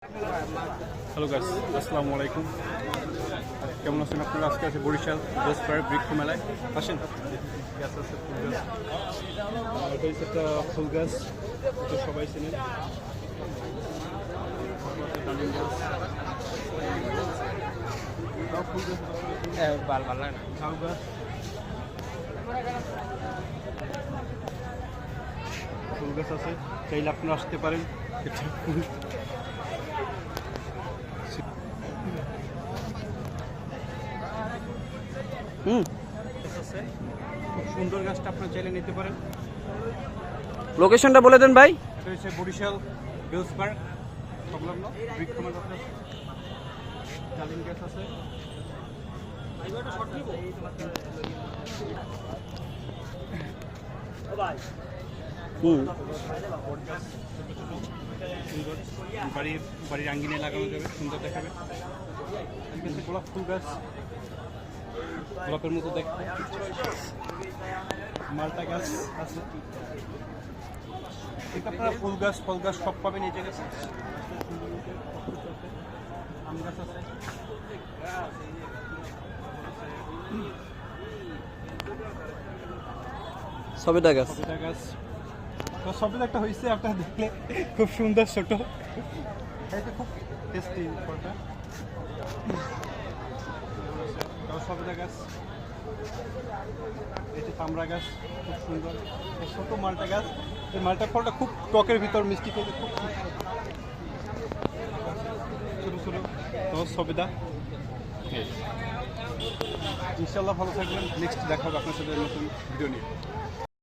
Hello guys, আসসালামু আলাইকুম। কেমন আছেন আপনারা? আজকে আছে বরিশাল জেসপার বৃক্ষ মেলায়। আসেন। গাছ আছে, ফুল গাছ। এটা হচ্ছে একটা ফুল গাছ, তো সবাই চেনেন। ডালিম গাছ, ফুল গাছ, ঝাউ গাছ, ফুল গাছ আছে। চাইলে আপনারা আসতে পারেন। এটা ফুল খুব সুন্দর গাছটা আপনারা চাইলে নিতে পারেন। লোকেশনটা বলে দেন ভাই। এটা হচ্ছে বরিশাল গেলস পার্ক সংলগ্ন বৃক্ষ মেলা। ডালিম গাছ আছে, সুন্দর বাড়ির আঙ্গিনে লাগানো যাবে, সুন্দর দেখাবে। ঠিক আছে, গোলাপ ফুল গাছ, গোলাপের মতো দেখতে। মালটা গাছ আছে। ঠিক আপনারা ফুল গাছ ফল গাছ সব পাবেন এই জায়গাতে। আম গাছ আছে, সবেদা গাছ। সবেদা গাছ। তো সবেদা একটা হয়েছে, আপনারা দেখলে খুব সুন্দর ছোট, এটা খুব টেস্টি ফলটা। সবেদা গাছ, এটা তামড়া গাছ, খুব সুন্দর। ছোট মালটা গাছ, এই মালটা ফলটা খুব টকের ভিতর মিষ্টি খেতে খুব ছোটো ছোটো। তো সবেদা। ইনশাল্লাহ ভালো থাকবেন। নেক্সট দেখা হবে আপনার সাথে নতুন ভিডিও নিয়ে।